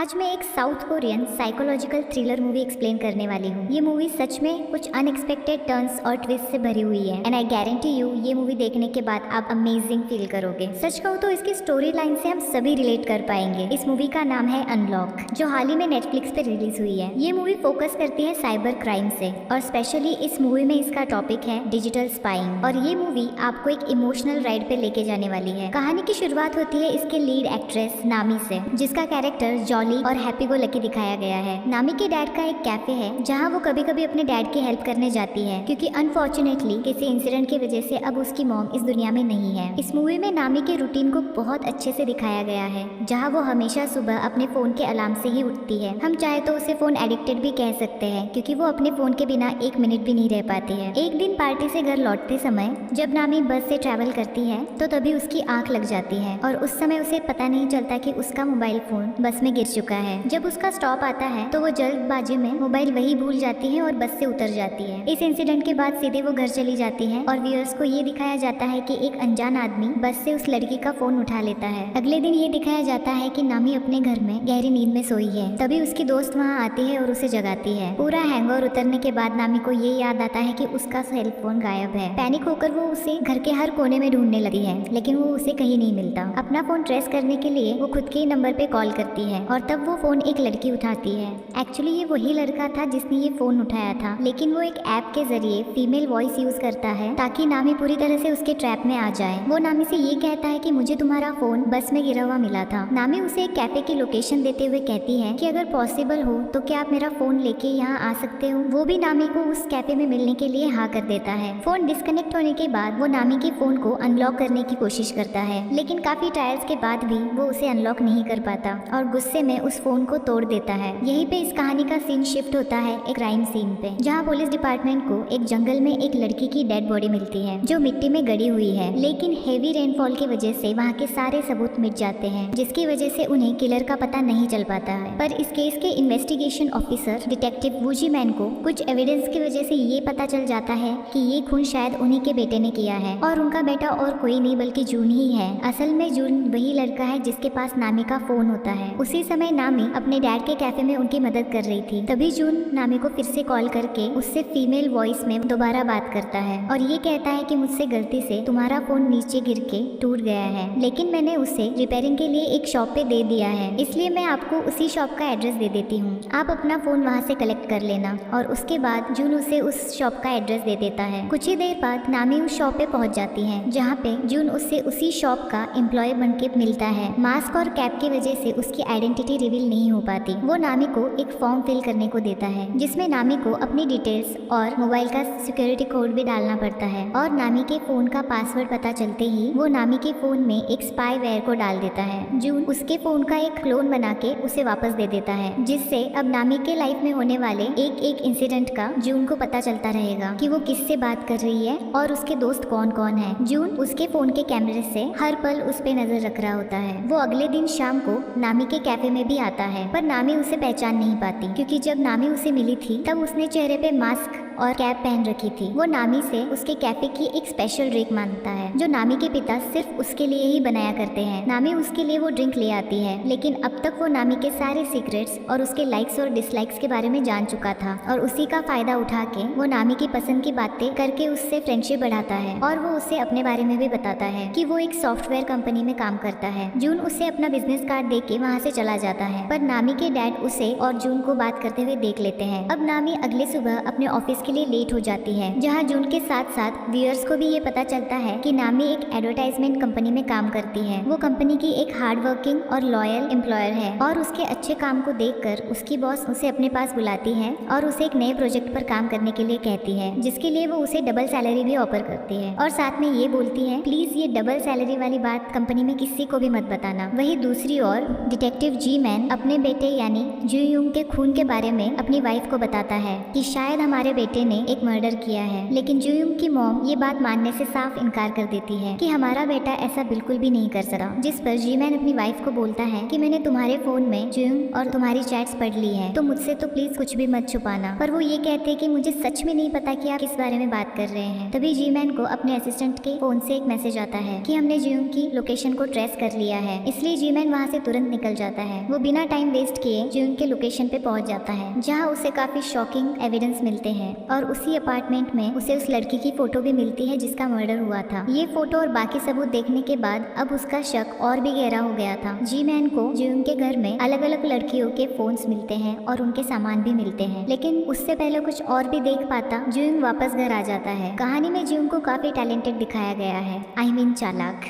आज मैं एक south Korean psychological thriller movie explain करने वाली हूँ। ये मूवी सच में कुछ अनएक्सपेक्टेड टर्न्स और ट्विस्ट से भरी हुई है एंड आई गारंटी यू ये मूवी देखने के बाद आप अमेजिंग फील करोगे। सच कहूँ तो इसकी स्टोरी लाइन से हम सभी रिलेट कर पाएंगे। इस मूवी का नाम है अनलॉक, जो हाल ही में नेटफ्लिक्स पे रिलीज हुई है। ये मूवी फोकस करती है साइबर क्राइम से और स्पेशली इस मूवी में इसका टॉपिक है डिजिटल स्पाइंग। और ये मूवी आपको एक इमोशनल राइड पे लेके जाने वाली है। कहानी की शुरुआत होती है इसके लीड एक्ट्रेस नामी से, जिसका कैरेक्टर जॉली और हैप्पी गो लकी दिखाया गया है। नामी के डैड का एक कैफे है जहां वो कभी कभी अपने डैड की हेल्प करने जाती है, क्योंकि अनफॉर्चुनेटली किसी इंसिडेंट की वजह से अब उसकी मॉम इस दुनिया में नहीं है। इस मूवी में नामी के रूटीन को बहुत अच्छे से दिखाया गया है, जहां वो हमेशा सुबह अपने फोन के अलार्म से ही उठती है। हम चाहे तो उसे फोन एडिक्टेड भी कह सकते हैं, क्योंकि वो अपने फोन के बिना एक मिनट भी नहीं रह पाती है। एक दिन पार्टी से घर लौटते समय जब नामी बस से ट्रैवल करती है तो तभी उसकी आंख लग जाती है और उस समय उसे पता नहीं चलता कि उसका मोबाइल फोन बस में गिर चुका है। जब उसका स्टॉप आता है तो वो जल्दबाजी में मोबाइल वही भूल जाती है और बस से उतर जाती है। इस इंसिडेंट के बाद सीधे वो घर चली जाती है और व्यूअर्स को ये दिखाया जाता है कि एक अनजान आदमी बस से उस लड़की का फोन उठा लेता है। अगले दिन ये दिखाया जाता है कि नामी अपने घर में गहरी नींद में सोई है। तभी उसकी दोस्त वहाँ आती है और उसे जगाती है। पूरा हैंगओवर उतरने के बाद नामी को ये याद आता है कि उसका सेल फोन गायब है। पैनिक होकर वो उसे घर के हर कोने में ढूंढने लगी है, लेकिन वो उसे कहीं नहीं मिलता। अपना फोन ट्रेस करने के लिए वो खुद के ही नंबर पे कॉल करती है और तब वो फोन एक लड़की उठाती है। एक्चुअली ये वही लड़का था जिसने ये फोन उठाया था, लेकिन वो एक ऐप के जरिए फीमेल वॉइस यूज करता है ताकि नामी पूरी तरह से उसके ट्रैप में आ जाए। वो नामी से ये कहता है कि मुझे तुम्हारा फोन बस में गिरा हुआ मिला था। नामी उसे एक कैफे की लोकेशन देते हुए कहती है कि अगर पॉसिबल हो तो क्या आप मेरा फोन लेके यहाँ आ सकते हो। वो भी नामी को उस कैफे में मिलने के लिए हाँ कर देता है। फोन डिस्कनेक्ट होने के बाद वो नामी के फोन को अनलॉक करने की कोशिश करता है, लेकिन काफी ट्रायल्स के बाद भी वो उसे अनलॉक नहीं कर पाता और गुस्से में उस फोन को तोड़ देता है। यहीं पे इस कहानी का सीन शिफ्ट होता है एक क्राइम सीन पे, जहाँ पुलिस डिपार्टमेंट को एक जंगल में एक लड़की की डेड बॉडी मिलती है जो मिट्टी में गड़ी हुई है। लेकिन हेवी रेनफॉल की वजह से वहाँ के सारे सबूत मिट जाते हैं, जिसकी वजह से उन्हें किलर का पता नहीं चल पाता है। पर इस केस के investigation officer detective Woozi man को कुछ एविडेंस की वजह से ये पता चल जाता है कि ये खून शायद उन्हीं के बेटे ने किया है और उनका बेटा और कोई नहीं बल्कि जून ही है। असल में जून वही लड़का है जिसके पास नामी का फोन होता है। उसी समय नामी अपने डैड के कैफे में उनकी मदद कर रही थी। तभी जून नामी को फिर से कॉल करके उससे फीमेल वॉइस में दोबारा बात करता है और ये कहता है कि मुझसे गलती से तुम्हारा फोन नीचे गिर के टूट गया है, लेकिन मैंने उसे रिपेयरिंग के लिए एक शॉप पे दे दिया है, इसलिए मैं आपको उसी शॉप का एड्रेस दे देती हूँ। आप अपना फोन वहाँ से कलेक्ट कर लेना। और उसके बाद जून उसे उस शॉप का एड्रेस दे देता है। कुछ ही देर बाद नामी उस शॉप पे पहुँच जाती है, जहाँ पे जून उससे उसी शॉप का एम्प्लॉय बन के मिलता है। मास्क और कैप की वजह से उसकी आइडेंटिटी रिवील नहीं हो पाती। वो नामी को एक फॉर्म फिल करने को देता है, जिसमें नामी को अपनी डिटेल्स और मोबाइल का सिक्योरिटी कोड भी डालना पड़ता है। और नामी के फोन का पासवर्ड पता चलते ही वो नामी के फोन में एक स्पाईवेयर को डाल देता है। जून उसके फोन का एक क्लोन बना के उसे वापस दे देता है, जिससे अब नामी के लाइफ में होने वाले एक एक इंसिडेंट का जून को पता चलता रहेगा कि वो किससे बात कर रही है और उसके दोस्त कौन कौन है। जून उसके फोन के कैमरे से हर पल उस पे नजर रख रहा होता है। वो अगले दिन शाम को नामी के कैफे में भी आता है, पर नामी उसे पहचान नहीं पाती, क्योंकि जब नामी उसे मिली थी तब उसने चेहरे पे मास्क और कैप पहन रखी थी। वो नामी से उसके कैफे की एक स्पेशल ड्रिंक मांगता है, जो नामी के पिता सिर्फ उसके लिए ही बनाया करते हैं। नामी उसके लिए वो ड्रिंक ले आती है, लेकिन अब तक वो नामी के सारे सीक्रेट्स और उसके लाइक्स और डिसलाइक्स के बारे में जान चुका था और उसी का फायदा उठा के वो नामी की पसंद की बातें करके उससे फ्रेंडशिप बढ़ाता है और वो उसे अपने बारे में भी बताता है कि वो एक सॉफ्टवेयर कंपनी में काम करता है। जून उसे अपना बिजनेस कार्ड दे के वहाँ से चला जाता है, पर नामी के डैड उसे और जून को बात करते हुए देख लेते हैं। अब नामी अगले सुबह अपने ऑफिस के लिए लेट हो जाती है, जहां जून के साथ साथ व्यूअर्स को भी ये पता चलता है कि नामी एक एडवर्टाइजमेंट कंपनी में काम करती है। वो कंपनी की एक हार्ड वर्किंग और लॉयल एम्प्लॉयर है और उसके अच्छे काम को देखकर उसकी बॉस उसे अपने पास बुलाती है और उसे एक नए प्रोजेक्ट पर काम करने के लिए कहती है, जिसके लिए वो उसे डबल सैलरी भी ऑफर करती है और साथ में ये बोलती है प्लीज ये डबल सैलरी वाली बात कंपनी में किसी को भी मत बताना। वही दूसरी ओर डिटेक्टिव जी मैन अपने बेटे यानी जू यूंग के खून के बारे में अपनी वाइफ को बताता है कि शायद हमारे बेटे बेटे ने एक मर्डर किया है। लेकिन जुयुंग की मॉम ये बात मानने से साफ इनकार कर देती है कि हमारा बेटा ऐसा बिल्कुल भी नहीं कर सकता। जिस पर जीमैन अपनी वाइफ को बोलता है कि मैंने तुम्हारे फोन में जुयुंग और तुम्हारी चैट्स पढ़ ली है, तो मुझसे तो प्लीज कुछ भी मत छुपाना। पर वो ये कहते हैं कि मुझे सच में नहीं पता कि आप किस बारे में बात कर रहे हैं। तभी जीमैन को अपने असिस्टेंट के फोन से एक मैसेज आता है कि हमने जुयुंग की लोकेशन को ट्रेस कर लिया है। इसलिए जीमैन वहाँ से तुरंत निकल जाता है। वो बिना टाइम वेस्ट किए जुयुंग के लोकेशन पे पहुंच जाता है, जहाँ उसे काफी शॉकिंग एविडेंस मिलते हैं और उसी अपार्टमेंट में उसे उस लड़की की फोटो भी मिलती है जिसका मर्डर हुआ था। ये फोटो और बाकी सबूत देखने के बाद अब उसका शक और भी गहरा हो गया था। जीमैन को जुयुंग के घर में अलग अलग लड़कियों के फोन्स मिलते हैं और उनके सामान भी मिलते हैं, लेकिन उससे पहले कुछ और भी देख पाता जुयुंग वापस घर आ जाता है। कहानी में जुयुंग को काफी टैलेंटेड दिखाया गया है, आई मीन चालाक।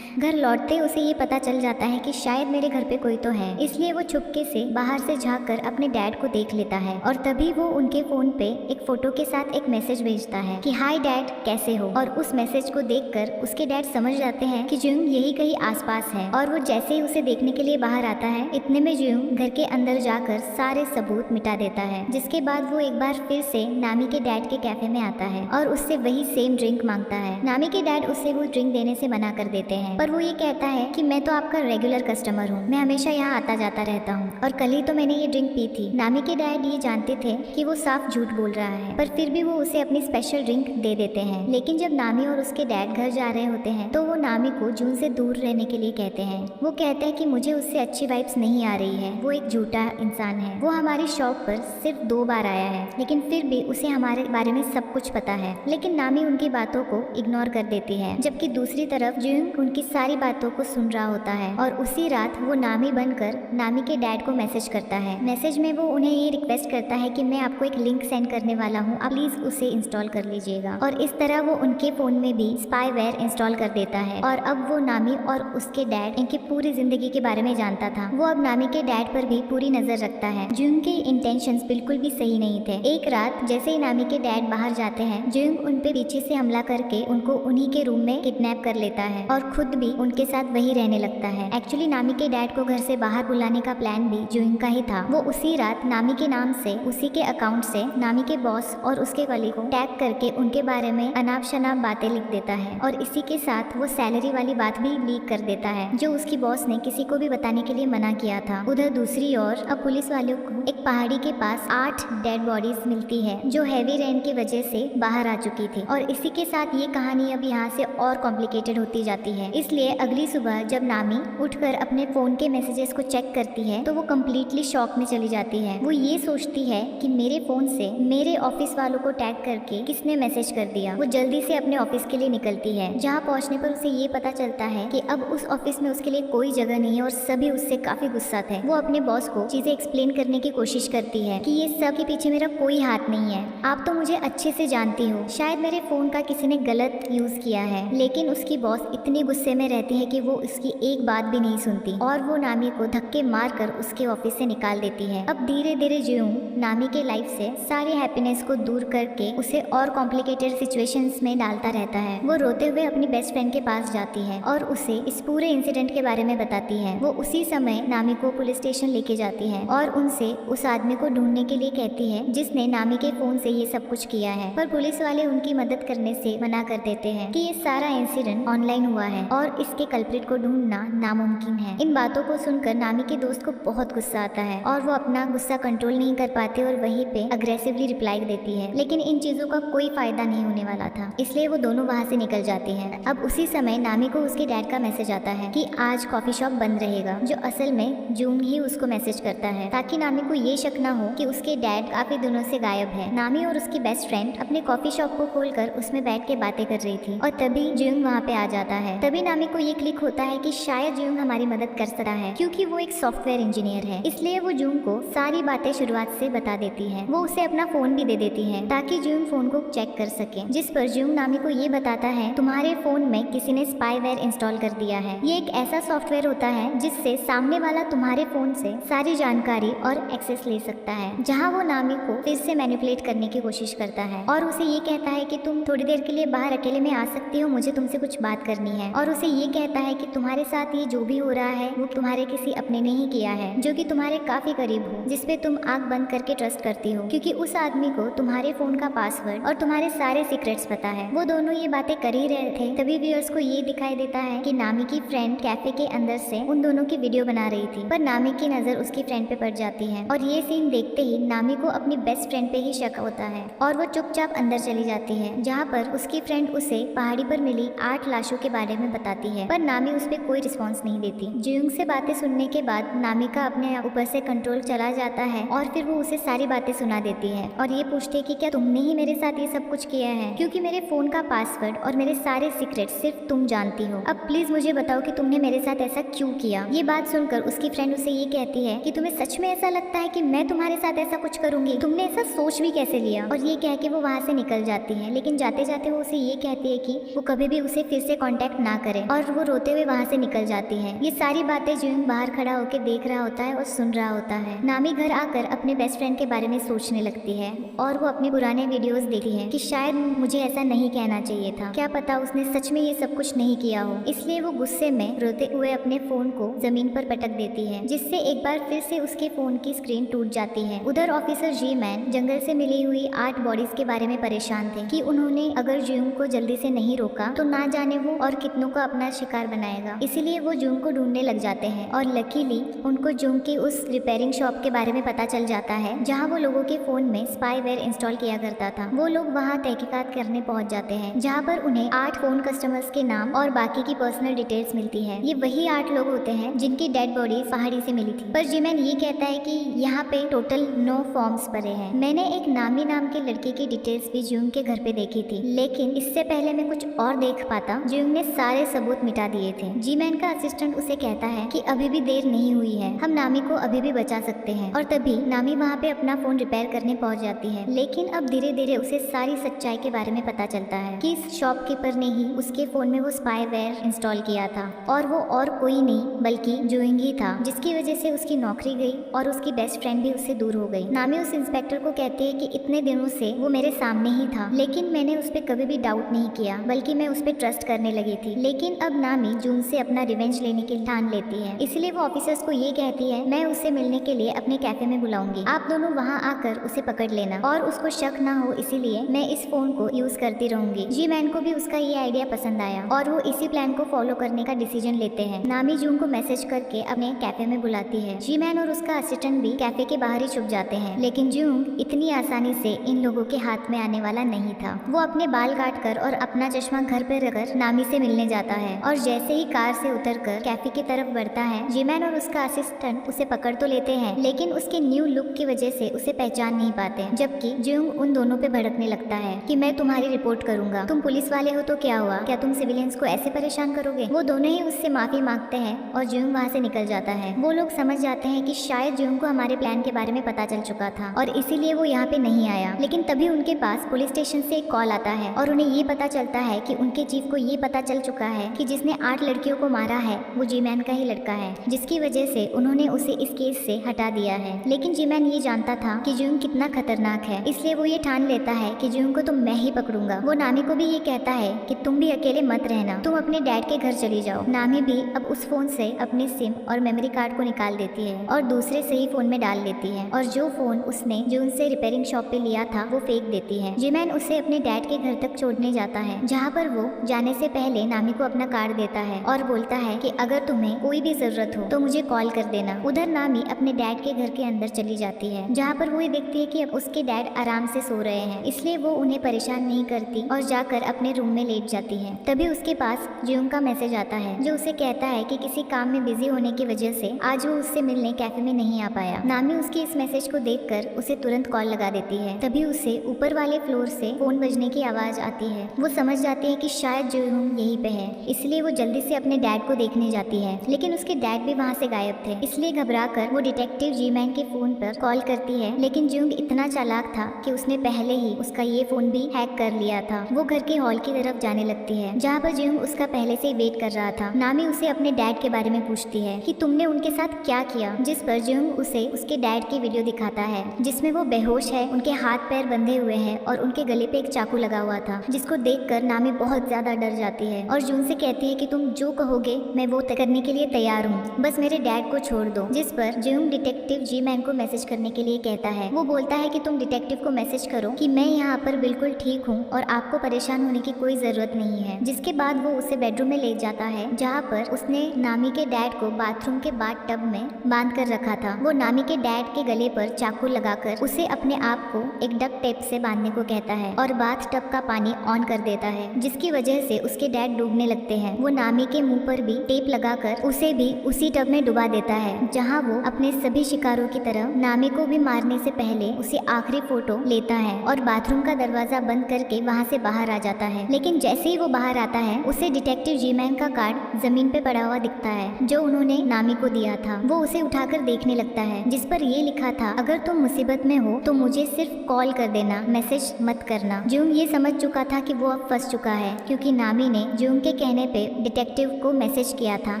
घर लौटते उसे ये पता चल जाता है कि शायद मेरे घर पे कोई तो है, इसलिए वो चुपके से बाहर से झांक कर अपने डैड को देख लेता है और तभी वो उनके फोन पे एक फोटो के साथ एक मैसेज भेजता है कि हाय डैड कैसे हो। और उस मैसेज को देखकर उसके डैड समझ जाते हैं कि जुयुंग यही कहीं आसपास है और वो जैसे ही उसे देखने के लिए बाहर आता है, इतने में जुयुंग घर के अंदर जाकर सारे सबूत मिटा देता है। जिसके बाद वो एक बार फिर से नामी के डैड के कैफे में आता है और उससे वही सेम ड्रिंक मांगता है। नामी के डैड उसे वो ड्रिंक देने से मना कर देते हैं, पर वो ये कहता है कि मैं तो आपका रेगुलर कस्टमर हूँ, मैं हमेशा यहाँ आता जाता रहता हूँ और कल ही तो मैंने ये ड्रिंक पी थी। नामी के डैड ये जानते थे कि वो साफ झूठ बोल रहा है, पर फिर भी वो उसे अपनी स्पेशल ड्रिंक दे देते हैं। लेकिन जब नामी और उसके डैड घर जा रहे होते हैं तो वो नामी को जून से दूर रहने के लिए कहते हैं। वो कहते हैं कि मुझे उससे अच्छी वाइब्स नहीं आ रही है, वो एक झूठा इंसान है। वो हमारी शॉप पर सिर्फ 2 बार आया है, लेकिन फिर भी उसे हमारे बारे में सब कुछ पता है। लेकिन नामी उनकी बातों को इग्नोर कर देती है, जबकि दूसरी तरफ जुयुंग उनकी सारी बातों को सुन रहा होता है और उसी रात वो नामी बनकर नामी के डैड को मैसेज करता है। मैसेज में वो उन्हें ये रिक्वेस्ट करता है कि मैं आपको एक लिंक सेंड करने वाला हूँ, आप प्लीज उसे इंस्टॉल कर लीजिएगा। और इस तरह वो उनके फोन में भी स्पाईवेयर इंस्टॉल कर देता है और अब वो नामी और उसके डैड इनकी पूरी जिंदगी के बारे में जानता था। वो अब नामी के डैड पर भी पूरी नजर रखता है। जुयुंग के इंटेंशंस बिल्कुल भी सही नहीं थे। एक रात जैसे ही नामी के डैड बाहर जाते हैं, जुयुंग उन पे पीछे से हमला करके उनको उन्हीं के रूम में किडनैप कर लेता है और खुद भी उनके साथ वही रहने लगता है। एक्चुअली नामी के डैड को घर से बाहर बुलाने का प्लान भी जुयुंग का ही था। वो उसी रात नामी के नाम से उसी के अकाउंट से नामी के बॉस और उसके कलीग को टैग करके उनके बारे में अनाप शनाप बातें लिख देता है और इसी के साथ वो सैलरी वाली बात भी लीक कर देता है, जो उसकी बॉस ने किसी को भी बताने के लिए मना किया था। उधर दूसरी ओर अब पुलिस वालों को एक पहाड़ी के पास 8 डेड बॉडीज मिलती है जो हैवी रेन की वजह से बाहर आ चुकी थी और इसी के साथ ये कहानी अब यहाँ से और कॉम्प्लिकेटेड होती जाती है। इसलिए अगली सुबह जब नामी उठकर अपने फोन के मैसेजेस को चेक करती है तो वो कम्प्लीटली शॉक में चली जाती है। वो ये सोचती है कि मेरे फोन से मेरे ऑफिस वालों को टैग करके किसने मैसेज कर दिया। वो जल्दी से अपने ऑफिस के लिए निकलती है, जहाँ पहुँचने पर उसे ये पता चलता है कि अब उस ऑफिस में उसके लिए कोई जगह नहीं है और सभी उससे काफी गुस्सा थे। वो अपने बॉस को चीजें एक्सप्लेन करने की कोशिश करती है कि ये सब के पीछे मेरा कोई हाथ नहीं है, आप तो मुझे अच्छे से जानती हो, शायद मेरे फोन का किसी ने गलत यूज किया है। लेकिन उसकी बॉस इतनी गुस्से में रहती है कि वो उसकी एक बात भी नहीं सुनती और वो नामी को धक्के मार कर उसके ऑफिस से निकाल देती है। अब धीरे धीरे जुयुंग नामी के लाइफ से सारी हैप्पीनेस को दूर करके उसे और कॉम्प्लिकेटेड सिचुएशंस में डालता रहता है। वो रोते हुए अपनी बेस्ट फ्रेंड के पास जाती है और उसे इस पूरे इंसिडेंट के बारे में बताती है। वो उसी समय नामी को पुलिस स्टेशन लेके जाती है और उनसे उस आदमी को ढूंढने के लिए कहती है जिसने नामी के फोन से ये सब कुछ किया है, पर पुलिस वाले उनकी मदद करने से मना कर देते हैं कि ये सारा इंसिडेंट ऑनलाइन हुआ है और इसके कल्प्रिट को ढूंढना नामुमकिन है। इन बातों को सुनकर नामी के दोस्त को बहुत गुस्सा आता है और वो अपना गुस्सा कंट्रोल नहीं कर पाती और वहीं पे अग्रेसिवली रिप्लाई देती है। लेकिन इन चीजों का कोई फायदा नहीं होने वाला था, इसलिए वो दोनों वहाँ से निकल जाते हैं। अब उसी समय नामी को उसके डैड का मैसेज आता है कि आज कॉफी शॉप बंद रहेगा, जो असल में जून ही उसको मैसेज करता है ताकि नामी को ये शक ना हो कि उसके डैड काफी दिनों से गायब है। नामी और उसकी बेस्ट फ्रेंड अपने कॉफी शॉप को खोलकर उसमें बैठ के बातें कर रही थी और तभी जुयुंग वहाँ पे आ जाता है। तभी नामी को ये क्लिक होता है कि शायद जुयुंग हमारी मदद कर सकता है क्योंकि वो एक सॉफ्टवेयर इंजीनियर है। इसलिए वो जुयुंग को सारी बातें शुरुआत से बता देती है। वो उसे अपना फोन भी दे देती है ताकि जुयुंग फोन को चेक कर सके, जिस पर जुयुंग नामी को ये बताता है तुम्हारे फोन में किसी ने स्पाईवेयर इंस्टॉल कर दिया है। ये एक ऐसा सॉफ्टवेयर होता है जिससे सामने वाला तुम्हारे फोन से सारी जानकारी और एक्सेस ले सकता है, जहाँ वो नामी को फिर से मैनिपुलेट करने की कोशिश करता है और उसे ये कहता है कि तुम थोड़ी देर के लिए बाहर अकेले में आ सकती हो, मुझे तुमसे कुछ बात करनी है। और उसे ये कहता है कि तुम्हारे साथ ये जो भी हो रहा है वो तुम्हारे किसी अपने ने ही किया है, जो कि तुम्हारे काफी करीब हो, जिसपे तुम आंख बंद करके ट्रस्ट करती हो, क्योंकि उस आदमी को तुम्हारे फोन का पासवर्ड और तुम्हारे सारे सीक्रेट्स पता है। वो दोनों ये बातें कर ही रहे थे, तभी व्यूअर्स को ये दिखाई देता है कि नामी की फ्रेंड कैफे के अंदर से उन दोनों की वीडियो बना रही थी, पर नामी की नजर उसकी फ्रेंड पे पड़ जाती है और ये सीन देखते ही नामी को अपनी बेस्ट फ्रेंड पे ही शक होता है और वो चुपचाप अंदर चली जाती है, जहाँ पर उसकी फ्रेंड उसे पहाड़ी पर मिली 8 लाशों के बारे में बताती है, पर नामी उस पर कोई रिस्पॉन्स नहीं देती। जुयुंग से बातें सुनने के बाद नामी का अपने ऊपर से कंट्रोल चला जाता है और फिर वो उसे सारी बातें सुना देती है और ये पूछती है कि क्या तुमने ही मेरे साथ ये सब कुछ किया है, क्योंकि मेरे फोन का पासवर्ड और मेरे सारे सीक्रेट सिर्फ तुम जानती हो। अब प्लीज मुझे बताओ कि तुमने मेरे साथ ऐसा क्यों किया। ये बात सुनकर उसकी फ्रेंड उसे ये कहती है कि तुम्हें सच में ऐसा लगता है कि मैं तुम्हारे साथ ऐसा कुछ करूंगी, तुमने ऐसा सोच भी कैसे लिया। और ये कह के वो वहाँ से निकल जाती है, लेकिन जाते जाते वो उसे ये कहती है कि वो कभी भी उसे फिर से कांटेक्ट ना करे और वो रोते हुए वहाँ से निकल जाती है। ये सारी बातें जुयुंग बाहर खड़ा होकर देख रहा होता है और सुन रहा होता है। नामी घर आकर अपने बेस्ट फ्रेंड के बारे में सोचने लगती है और वो अपने पुराने वीडियोस देखती है कि शायद मुझे ऐसा नहीं कहना चाहिए था, क्या पता उसने सच में ये सब कुछ नहीं किया हो। इसलिए वो गुस्से में रोते हुए अपने फोन को जमीन पर पटक देती है, जिससे एक बार फिर से उसके फोन की स्क्रीन टूट जाती है। उधर ऑफिसर जी मैन जंगल से मिली हुई 8 बॉडीज के बारे में परेशान थे कि उन्होंने अगर जुयुंग को जल्दी से नहीं रोका तो ना जाने वो और कितनों का अपना शिकार बनाएगा। इसीलिए वो जुयुंग को ढूंढने लग जाते हैं और लकीली उनको जुयुंग की उस रिपेयरिंग शॉप के बारे में पता चल जाता है जहाँ वो लोगों के फोन में स्पाईवेयर इंस्टॉल किया करता था। वो लोग वहाँ तहकीकात करने पहुँच जाते हैं, जहाँ पर उन्हें 8 फोन कस्टमर्स के नाम और बाकी की पर्सनल डिटेल्स मिलती है। ये वही 8 लोग होते हैं जिनकी डेड बॉडीज पहाड़ी से मिली थी। पर जीमैन ये कहता है कि यहाँ पे टोटल 9 फॉर्म्स भरे हैं। मैंने एक नामी नाम के लड़के की डिटेल्स भी जुयुंग के घर पे देखी थी, लेकिन इससे पहले मैं कुछ और देख पाता जुयुंग ने सारे सबूत मिटा दिए थे। जीमैन का असिस्टेंट उसे कहता है कि अभी भी देर नहीं हुई है, हम नामी को अभी भी बचा सकते हैं। और तभी नामी वहाँ पे अपना फोन रिपेयर करने पहुँच जाती है, लेकिन अब धीरे धीरे उसे सारी सच्चाई के बारे में पता चलता है कि इस शॉपकीपर ने ही उसके फोन में वो स्पाईवेयर इंस्टॉल किया था और वो और कोई नहीं बल्कि जुयुंग ही था, जिसकी वजह से उसकी नौकरी गई और उसकी बेस्ट फ्रेंड भी उससे दूर हो गई। नामी उस इंस्पेक्टर को कहती है कि इतने दिनों से वो मेरे सामने ही था, लेकिन मैंने उस पर कभी भी डाउट नहीं किया, बल्कि मैं उस पर ट्रस्ट करने लगी थी। लेकिन अब नामी जुन से अपना रिवेंज लेने की ठान लेती है, इसलिए वो ऑफिसर्स को ये कहती है मैं उससे मिलने के लिए अपने कैफे में बुलाऊंगी, आप दोनों वहाँ आकर उसे पकड़ लेना और उसको शक ना हो, इसीलिए मैं इस फोन को यूज करती रहूंगी। जी मैन को भी उसका ये आइडिया पसंद आया और वो इसी प्लान को फॉलो करने का डिसीजन लेते हैं। नामी जून को मैसेज करके अपने कैफे में बुलाती है। जी मैन और उसका असिस्टेंट भी कैफे के बाहर ही छुप जाते हैं, लेकिन जून इतनी आसानी से इन लोगों के हाथ में आने वाला नहीं था। वो अपने बाल काट कर और अपना चश्मा घर पर रखकर नामी से मिलने जाता है और जैसे ही कार से उतरकर कैफे की तरफ बढ़ता है, जीमैन और उसका असिस्टेंट उसे पकड़ तो लेते हैं, लेकिन उसके न्यू लुक की वजह से उसे पहचान नहीं पाते। जबकि जुंग उन दोनों पे भड़कने लगता है कि मैं तुम्हारी रिपोर्ट करूंगा, तुम पुलिस वाले हो तो क्या हुआ, क्या तुम सिविलियंस को ऐसे परेशान करोगे। वो दोनों ही उससे माफी मांगते हैं और जुंग वहाँ से निकल जाता है। वो लोग समझ जाते हैं कि शायद जुंग को हमारे प्लान के बारे में पता चल चुका था और इसीलिए वो यहाँ पे नहीं आया। लेकिन तभी उनके पास पुलिस स्टेशन से एक कॉल आता है और उन्हें ये पता चलता है कि उनके चीफ को ये पता चल चुका है कि जिसने 8 लड़कियों को मारा है वो जीमैन का ही लड़का है, जिसकी वजह से उन्होंने उसे इस केस से हटा दिया है। लेकिन जीमैन ये जानता था कि जुंग कितना खतरनाक है, इसलिए वो ये ठान लेता है कि जुंग को तो मैं ही पकड़ूंगा। वो नामी को भी ये कहता है कि तुम भी अकेले मत रहना, तुम अपने डैड के घर चली जाओ। नामी भी अब उस फोन से अपने सिम और मेमोरी कार्ड को निकाल देती है और दूसरे सही फोन में डाल देती है और जो फोन उसने जून से रिपेयरिंग शॉप पे लिया था वो फेंक देती है। जीमैन उसे अपने डैड के घर तक छोड़ने जाता है, जहाँ पर वो जाने से पहले नामी को अपना कार्ड देता है और बोलता है कि अगर तुम्हें कोई भी जरूरत हो तो मुझे कॉल कर देना। उधर नामी अपने डैड के घर के अंदर चली जाती है, जहाँ पर वो ये देखती है कि अब उसके डैड आराम से सो रहे हैं, इसलिए वो उन्हें परेशान नहीं करती और जाकर अपने रूम में लेट जाती है। तभी उसके पास जुंग का मैसेज आता है जो उसे कहता है कि किसी काम में बिजी होने की वजह से आज वो उससे मिलने कैफे में नहीं आ पाया। नामी उसके इस मैसेज को देखकर उसे तुरंत कॉल लगा देती है। तभी उसे ऊपर वाले फ्लोर से फोन बजने की आवाज आती है। वो समझ जाती है कि शायद जुंग यहीं पे है, इसलिए वो जल्दी से अपने डैड को देखने जाती है, लेकिन उसके डैड भी वहाँ से गायब थे। इसलिए घबराकर वो डिटेक्टिव जीमैन के फोन पर कॉल करती है, लेकिन जुंग इतना चालाक था कि उसने पहले ही उसका ये फोन भी हैक कर लिया था। वो घर के हॉल की तरफ जाने लगती है, जहाँ पर जुंग उसका पहले से वेट कर रहा था। नामी उसे अपने डैड के बारे में पूछती है कि तुमने उनके साथ क्या किया, जिस पर जुंग उसे उसके डैड की वीडियो दिखाता है जिसमें वो बेहोश है, उनके हाथ पैर बंधे हुए हैं और उनके गले पे एक चाकू लगा हुआ था, जिसको देखकर नामी बहुत ज्यादा डर जाती है और जून से कहती है कि तुम जो कहोगे मैं वो करने के लिए तैयार हूँ, बस मेरे डैड को छोड़ दो। जिस पर जून डिटेक्टिव जी मैन को मैसेज करने के लिए कहता है। वो बोलता है कि तुम डिटेक्टिव डिटेक्टिव को मैसेज करो कि मैं यहाँ पर बिल्कुल ठीक हूँ और आपको परेशान होने की कोई जरूरत नहीं है। जिसके बाद वो उसे बेडरूम में ले जाता है जहाँ पर उसने नामी के डैड को बाथरूम के बाथ टब में बांध कर रखा था। वो नामी के डैड के गले पर चाकू लगाकर उसे अपने आप को एक डक टेप से बांधने को कहता है और बाथ टब का पानी ऑन कर देता है, जिसकी वजह से उसके डैड डूबने लगते हैं। वो नामी के मुंह पर भी टेप लगाकर उसे भी उसी टब में डुबा देता है जहाँ वो अपने सभी शिकारों की तरह नामी को भी मारने से पहले उसे आखिरी फोटो लेता है और बाथरूम का दरवाजा बंद करके वहाँ से बाहर आ जाता है। लेकिन जैसे ही वो बाहर आता है उसे डिटेक्टिव जी मैन का कार्ड जमीन पे पड़ा हुआ दिखता है जो उन्होंने नामी को दिया था। वो उसे उठाकर देखने लगता है जिस पर ये लिखा था, अगर तुम मुसीबत में हो तो मुझे सिर्फ कॉल कर देना, मैसेज मत करना। जूंग ये समझ चुका था कि वो अब फंस चुका है क्योंकि नामी ने जूंग के कहने पे डिटेक्टिव को मैसेज किया था,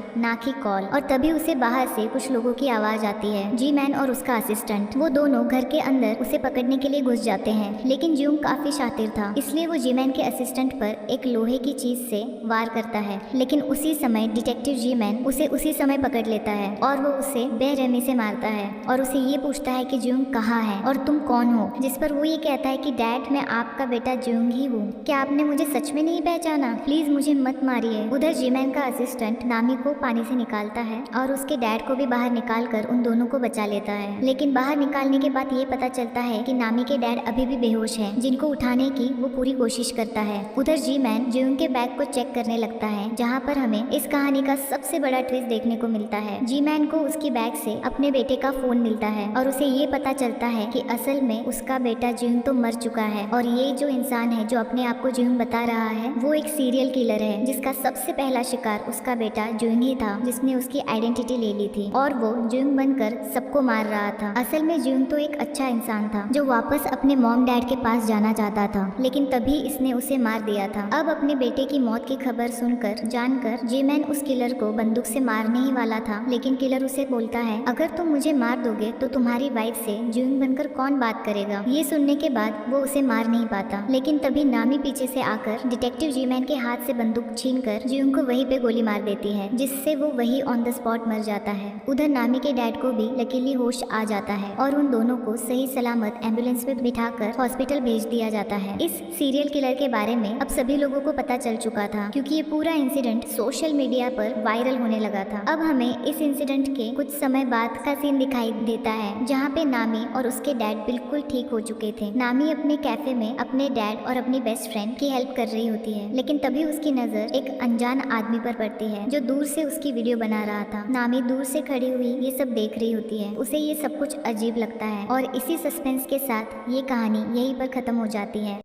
ना कि कॉल। और तभी उसे बाहर से कुछ लोगों की आवाज आती है। जी मैन और उसका असिस्टेंट वो दोनों घर के अंदर उसे पकड़ने के लिए घुस जाते हैं, लेकिन जूंग काफी शातिर था इसलिए वो जी मैन के असिस्टेंट पर एक लोहे की चीज से वार करता है। लेकिन उसी समय डिटेक्टिव जी मैन उसे उसी समय पकड़ लेता है और वो उसे बेरहमी से मारता है और उसे ये पूछता है कि जूंग कहाँ है और तुम कौन हो। जिस पर वो ये कहता है कि डैड मैं आपका बेटा जूंग ही हूँ, क्या आपने मुझे सच में नहीं पहचाना? प्लीज मुझे मत मारिए। उधर जी मैन का असिस्टेंट नामी को पानी से निकालता है और उसके डैड को भी बाहर निकाल कर उन दोनों को बचा लेता है। लेकिन बाहर निकालने के बाद ये पता चलता है कि नामी के डैड अभी भी बेहोश हैं, जिनको उठाने की वो पूरी कोशिश करता है। उधर जी मैन जूंग के बैग को चेक करने लगता है जहाँ पर हमें इस कहानी का सबसे बड़ा ट्विस्ट देखने को मिलता है। जी मैन को उसकी बैग से अपने बेटे का फोन मिलता है और उसे ये पता चलता है कि असल में उसका बेटा जूंग तो मर चुका है और ये जो इंसान है जो अपने आप को जूंग बता रहा है वो एक सीरियल किलर है जिसका सबसे पहला शिकार उसका बेटा जूंग ही था, जिसने उसकी आइडेंटिटी ले ली थी और वो जूंग बनकर सबको मार रहा था। असल में जूंग तो एक अच्छा इंसान था जो वापस अपने मॉम डैड के पास जाना चाहता था, लेकिन तभी इसने उसे मार दिया था। अब अपने बेटे की मौत की खबर सुनकर जानकर जी मैन उस किलर को बंदूक से मारने ही वाला था, लेकिन किलर उसे बोलता है अगर तुम मुझे मार दोगे तो तुम्हारी वाइफ से जूंग बनकर कौन बात करेगा। ये सुनने के बाद वो उसे मार नहीं पाता, लेकिन तभी नामी पीछे से आकर डिटेक्टिव जी मैन के हाथ से बंदूक छीनकर जूंग को वहीं पे गोली मार देती है, जिससे वो वही ऑन द स्पॉट मर जाता है। उधर नामी के डैड को भी लकीली होश आ जाता है और उन दोनों को सही सलामत एम्बुलेंस में बिठाकर हॉस्पिटल भेज दिया जाता है। इस सीरियल किलर के बारे में अब सभी लोगों को पता चल चुका था क्योंकि ये पूरा इंसिडेंट सोशल मीडिया पर वायरल होने लगा था। अब हमें इस इंसिडेंट के कुछ समय बाद का सीन दिखाई देता है जहाँ पे नामी और उसके डैड बिल्कुल ठीक हो चुके थे। नामी अपने कैफे में अपने डैड और अपनी बेस्ट फ्रेंड की हेल्प कर रही होती है, लेकिन तभी उसकी नजर एक अनजान आदमी पर पड़ती है जो दूर से उसकी वीडियो बना रहा था। नामी दूर से खड़ी हुई ये सब देख रही होती है, उसे ये सब कुछ अजीब लगता है और इसी सस्पेंस के साथ ये कहानी यहीं पर खत्म हो जाती है।